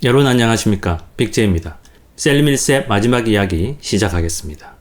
여러분 안녕하십니까, 빅제입니다. 셀림 1세 마지막 이야기 시작하겠습니다.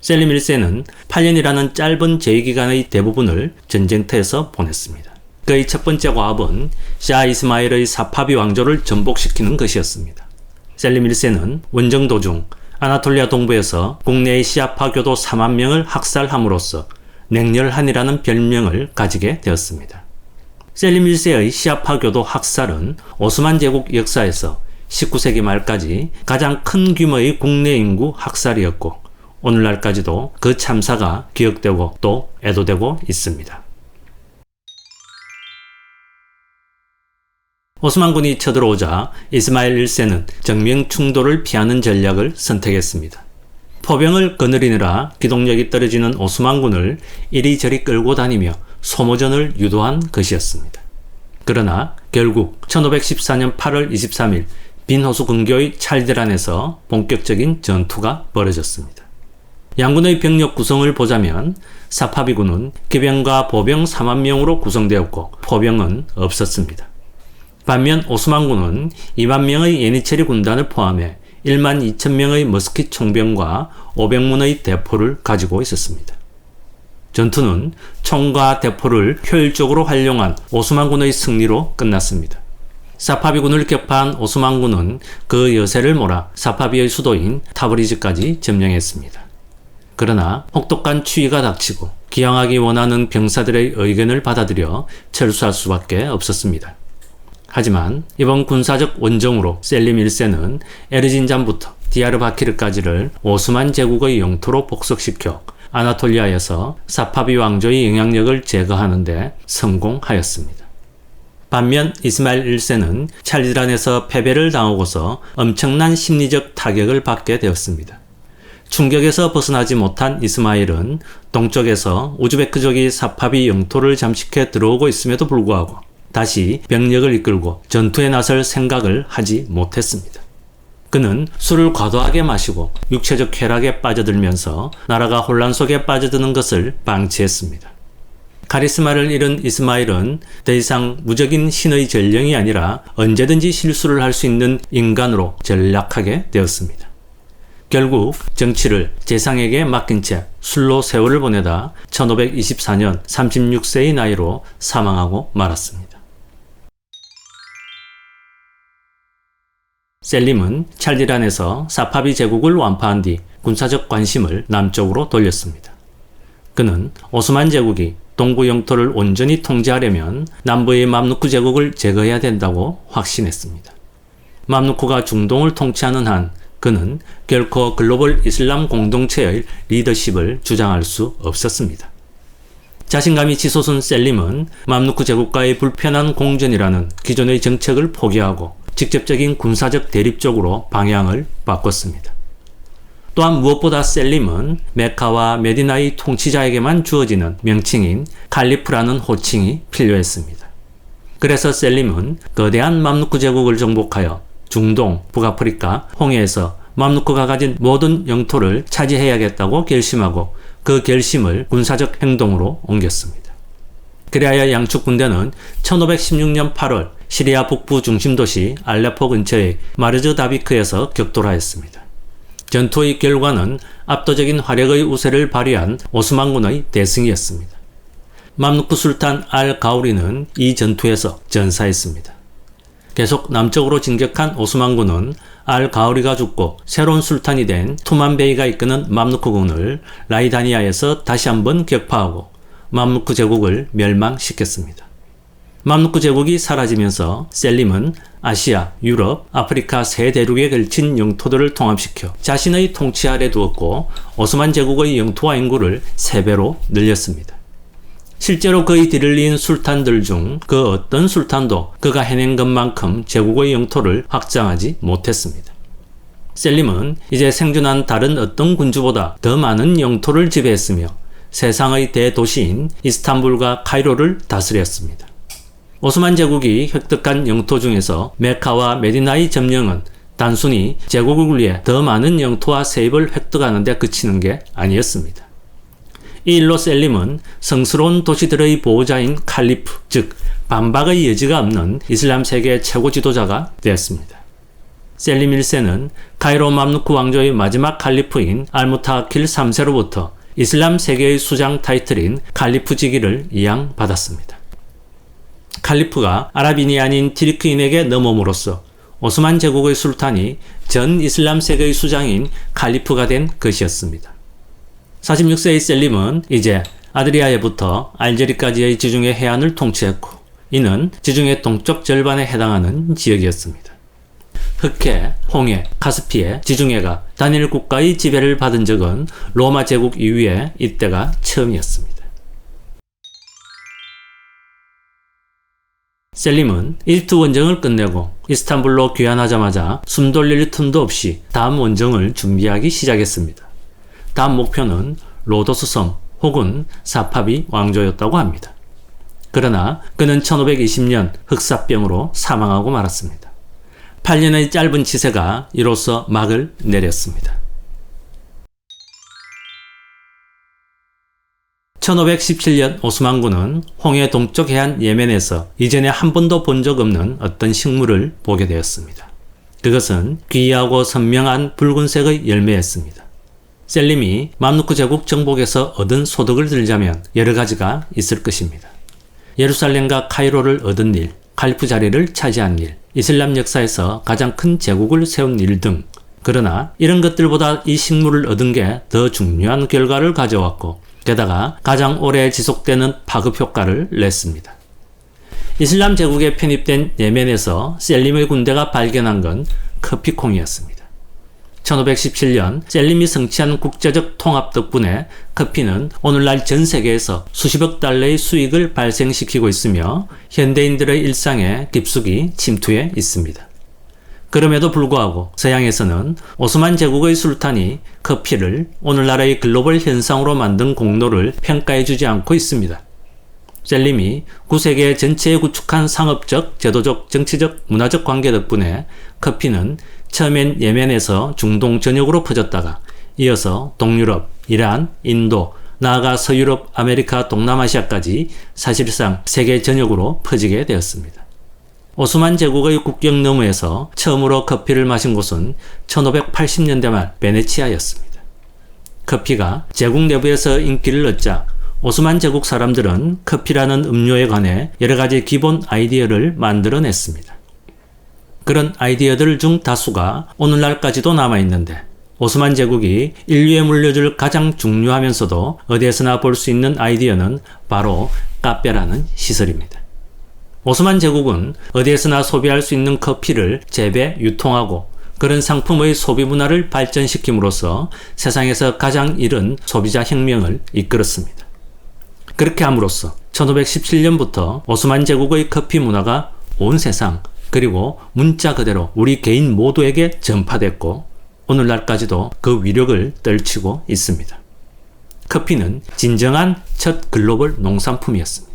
셀림 1세는 8년이라는 짧은 재위기간의 대부분을 전쟁터에서 보냈습니다. 그의 첫 번째 과업은 샤 이스마일의 사파비 왕조를 전복시키는 것이었습니다. 셀림 1세는 원정 도중 아나톨리아 동부에서 국내의 시아파 교도 4만 명을 학살함으로써 냉렬한이라는 별명을 가지게 되었습니다. 셀림 1세의 시아파 교도 학살은 오스만 제국 역사에서 19세기 말까지 가장 큰 규모의 국내 인구 학살이었고 오늘날까지도 그 참사가 기억되고 또 애도되고 있습니다. 오스만군이 쳐들어오자 이스마일 1세는 정면 충돌을 피하는 전략을 선택했습니다. 포병을 거느리느라 기동력이 떨어지는 오스만군을 이리저리 끌고 다니며 소모전을 유도한 것이었습니다. 그러나 결국 1514년 8월 23일 빈호수 근교의 찰디란에서 본격적인 전투가 벌어졌습니다. 양군의 병력 구성을 보자면 사파비군은 기병과 보병 4만 명으로 구성되었고 포병은 없었습니다. 반면 오스만군은 2만 명의 예니체리 군단을 포함해 1만 2천 명의 머스킷 총병과 500문의 대포를 가지고 있었습니다. 전투는 총과 대포를 효율적으로 활용한 오스만군의 승리로 끝났습니다. 사파비군을 격파한 오스만군은 그 여세를 몰아 사파비의 수도인 타브리즈까지 점령했습니다. 그러나 혹독한 추위가 닥치고 기항하기 원하는 병사들의 의견을 받아들여 철수할 수밖에 없었습니다. 하지만 이번 군사적 원정으로 셀림 1세는 에르진잔부터 디야르바키르까지를 오스만 제국의 영토로 복속시켜 아나톨리아에서 사파비 왕조의 영향력을 제거하는 데 성공하였습니다. 반면 이스마일 1세는 찰디란에서 패배를 당하고서 엄청난 심리적 타격을 받게 되었습니다. 충격에서 벗어나지 못한 이스마일은 동쪽에서 우즈베크족이 사파비 영토를 잠식해 들어오고 있음에도 불구하고 다시 병력을 이끌고 전투에 나설 생각을 하지 못했습니다. 그는 술을 과도하게 마시고 육체적 쾌락에 빠져들면서 나라가 혼란 속에 빠져드는 것을 방치했습니다. 카리스마를 잃은 이스마일은 더 이상 무적인 신의 전령이 아니라 언제든지 실수를 할 수 있는 인간으로 전락하게 되었습니다. 결국 정치를 재상에게 맡긴 채 술로 세월을 보내다 1524년 36세의 나이로 사망하고 말았습니다. 셀림은 찰디란에서 사파비 제국을 완파한 뒤 군사적 관심을 남쪽으로 돌렸습니다. 그는 오스만 제국이 동부 영토를 온전히 통제하려면 남부의 맘루크 제국을 제거해야 된다고 확신했습니다. 맘루크가 중동을 통치하는 한 그는 결코 글로벌 이슬람 공동체의 리더십을 주장할 수 없었습니다. 자신감이 치솟은 셀림은 맘루크 제국과의 불편한 공전이라는 기존의 정책을 포기하고 직접적인 군사적 대립 쪽으로 방향을 바꿨습니다. 또한 무엇보다 셀림은 메카와 메디나의 통치자에게만 주어지는 명칭인 칼리프라는 호칭이 필요했습니다. 그래서 셀림은 거대한 맘루크 제국을 정복하여 중동, 북아프리카, 홍해에서 맘루크가 가진 모든 영토를 차지해야겠다고 결심하고 그 결심을 군사적 행동으로 옮겼습니다. 그리하여 양측 군대는 1516년 8월 시리아 북부 중심도시 알레포 근처의 마르즈 다비크에서 격돌하였습니다. 전투의 결과는 압도적인 화력의 우세를 발휘한 오스만군의 대승이었습니다. 맘루크 술탄 알 가우리는 이 전투에서 전사했습니다. 계속 남쪽으로 진격한 오스만군은 알 가우리가 죽고 새로운 술탄이 된 투만베이가 이끄는 맘루크군을 라이다니아에서 다시 한번 격파하고 맘루크 제국을 멸망시켰습니다. 맘루크 제국이 사라지면서 셀림은 아시아, 유럽, 아프리카 세 대륙에 걸친 영토들을 통합시켜 자신의 통치 아래 두었고 오스만 제국의 영토와 인구를 3배로 늘렸습니다. 실제로 그의 뒤를 이은 술탄들 중 그 어떤 술탄도 그가 해낸 것만큼 제국의 영토를 확장하지 못했습니다. 셀림은 이제 생존한 다른 어떤 군주보다 더 많은 영토를 지배했으며 세상의 대도시인 이스탄불과 카이로를 다스렸습니다. 오스만 제국이 획득한 영토 중에서 메카와 메디나의 점령은 단순히 제국을 위해 더 많은 영토와 세입을 획득하는 데 그치는 게 아니었습니다. 이 일로 셀림은 성스러운 도시들의 보호자인 칼리프, 즉 반박의 여지가 없는 이슬람 세계의 최고 지도자가 되었습니다. 셀림 1세는 카이로 맘루크 왕조의 마지막 칼리프인 알무타킬 3세로부터 이슬람 세계의 수장 타이틀인 칼리프 직위를 이양받았습니다. 칼리프가 아랍인이 아닌 티르크인에게 넘어옴으로써 오스만 제국의 술탄이 전 이슬람 세계의 수장인 칼리프가 된 것이었습니다. 46세의 셀림은 이제 아드리아해부터 알제리까지의 지중해 해안을 통치했고, 이는 지중해 동쪽 절반에 해당하는 지역이었습니다. 흑해, 홍해, 카스피해, 지중해가 단일 국가의 지배를 받은 적은 로마 제국 이후에 이때가 처음이었습니다. 셀림은 이집트 원정을 끝내고 이스탄불로 귀환하자마자 숨 돌릴 틈도 없이 다음 원정을 준비하기 시작했습니다. 다음 목표는 로도스 섬 혹은 사파비 왕조였다고 합니다. 그러나 그는 1520년 흑사병으로 사망하고 말았습니다. 8년의 짧은 치세가 이로써 막을 내렸습니다. 1517년 오스만군은 홍해 동쪽 해안 예멘에서 이전에 한 번도 본 적 없는 어떤 식물을 보게 되었습니다. 그것은 귀하고 선명한 붉은색의 열매였습니다. 셀림이 맘루크 제국 정복에서 얻은 소득을 들자면 여러 가지가 있을 것입니다. 예루살렘과 카이로를 얻은 일, 칼리프 자리를 차지한 일, 이슬람 역사에서 가장 큰 제국을 세운 일 등. 그러나 이런 것들보다 이 식물을 얻은 게 더 중요한 결과를 가져왔고, 게다가 가장 오래 지속되는 파급 효과를 냈습니다. 이슬람 제국에 편입된 예멘에서 셀림의 군대가 발견한 건 커피콩이었습니다. 1517년 셀림이 성취한 국제적 통합 덕분에 커피는 오늘날 전 세계에서 수십억 달러의 수익을 발생시키고 있으며 현대인들의 일상에 깊숙이 침투해 있습니다. 그럼에도 불구하고 서양에서는 오스만 제국의 술탄이 커피를 오늘날의 글로벌 현상으로 만든 공로를 평가해주지 않고 있습니다. 셀림이 9세계 전체에 구축한 상업적, 제도적, 정치적, 문화적 관계 덕분에 커피는 처음엔 예멘에서 중동 전역으로 퍼졌다가 이어서 동유럽, 이란, 인도, 나아가 서유럽, 아메리카, 동남아시아까지 사실상 세계 전역으로 퍼지게 되었습니다. 오스만 제국의 국경 너머에서 처음으로 커피를 마신 곳은 1580년대 말 베네치아였습니다. 커피가 제국 내부에서 인기를 얻자 오스만 제국 사람들은 커피라는 음료에 관해 여러 가지 기본 아이디어를 만들어냈습니다. 그런 아이디어들 중 다수가 오늘날까지도 남아있는데 오스만 제국이 인류에 물려줄 가장 중요하면서도 어디에서나 볼 수 있는 아이디어는 바로 카페라는 시설입니다. 오스만 제국은 어디에서나 소비할 수 있는 커피를 재배, 유통하고 그런 상품의 소비 문화를 발전시킴으로써 세상에서 가장 이른 소비자 혁명을 이끌었습니다. 그렇게 함으로써 1517년부터 오스만 제국의 커피 문화가 온 세상 그리고 문자 그대로 우리 개인 모두에게 전파됐고 오늘날까지도 그 위력을 떨치고 있습니다. 커피는 진정한 첫 글로벌 농산품이었습니다.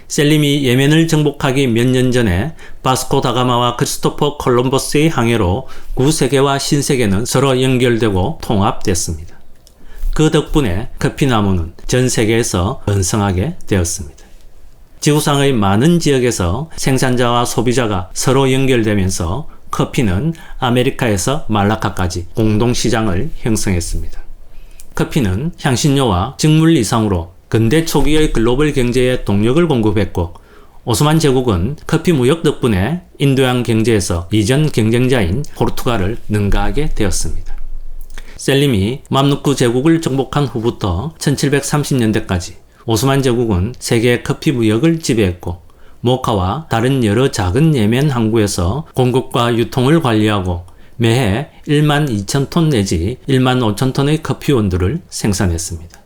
셀림이 예멘을 정복하기 몇 년 전에 바스코 다가마와 크리스토퍼 콜럼버스의 항해로 구세계와 신세계는 서로 연결되고 통합됐습니다. 그 덕분에 커피나무는 전 세계에서 번성하게 되었습니다. 지구상의 많은 지역에서 생산자와 소비자가 서로 연결되면서 커피는 아메리카에서 말라카까지 공동시장을 형성했습니다. 커피는 향신료와 직물 이상으로 근대 초기의 글로벌 경제에 동력을 공급했고 오스만 제국은 커피 무역 덕분에 인도양 경제에서 이전 경쟁자인 포르투갈을 능가하게 되었습니다. 셀림이 맘루크 제국을 정복한 후부터 1730년대까지 오스만 제국은 세계 커피 무역을 지배했고 모카와 다른 여러 작은 예멘 항구에서 공급과 유통을 관리하고 매해 1만 2천 톤 내지 1만 5천 톤의 커피 원두를 생산했습니다.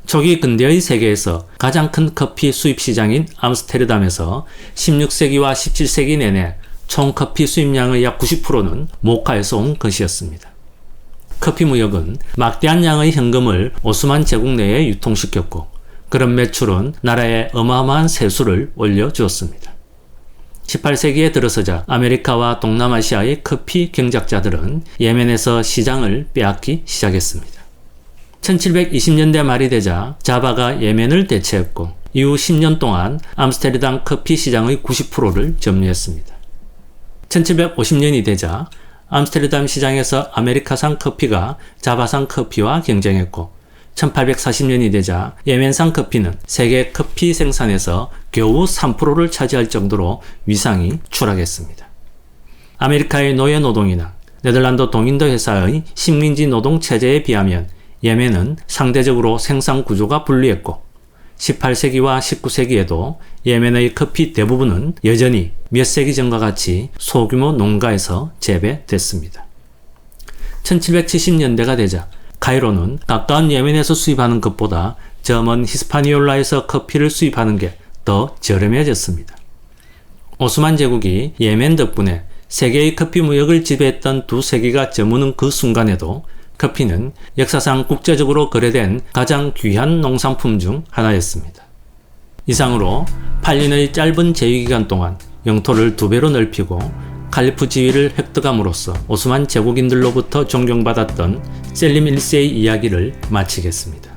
초기 근대의 세계에서 가장 큰 커피 수입 시장인 암스테르담에서 16세기와 17세기 내내 총 커피 수입량의 약 90%는 모카에서 온 것이었습니다. 커피 무역은 막대한 양의 현금을 오스만 제국 내에 유통시켰고 그런 매출은 나라에 어마어마한 세수를 올려주었습니다. 18세기에 들어서자 아메리카와 동남아시아의 커피 경작자들은 예멘에서 시장을 빼앗기 시작했습니다. 1720년대 말이 되자 자바가 예멘을 대체했고 이후 10년 동안 암스테르담 커피 시장의 90%를 점유했습니다. 1750년이 되자 암스테르담 시장에서 아메리카산 커피가 자바산 커피와 경쟁했고 1840년이 되자 예멘산 커피는 세계 커피 생산에서 겨우 3%를 차지할 정도로 위상이 추락했습니다. 아메리카의 노예노동이나 네덜란드 동인도 회사의 식민지 노동 체제에 비하면 예멘은 상대적으로 생산 구조가 불리했고 18세기와 19세기에도 예멘의 커피 대부분은 여전히 몇 세기 전과 같이 소규모 농가에서 재배됐습니다. 1770년대가 되자 카이로는 가까운 예멘에서 수입하는 것보다 저 먼 히스파니올라에서 커피를 수입하는 게 더 저렴해졌습니다. 오스만 제국이 예멘 덕분에 세계의 커피 무역을 지배했던 2세기가 저무는 그 순간에도 커피는 역사상 국제적으로 거래된 가장 귀한 농산품 중 하나였습니다. 이상으로 8년의 짧은 제위기간 동안 영토를 2배로 넓히고 칼리프 지위를 획득함으로써 오스만 제국인들로부터 존경받았던 셀림 1세의 이야기를 마치겠습니다.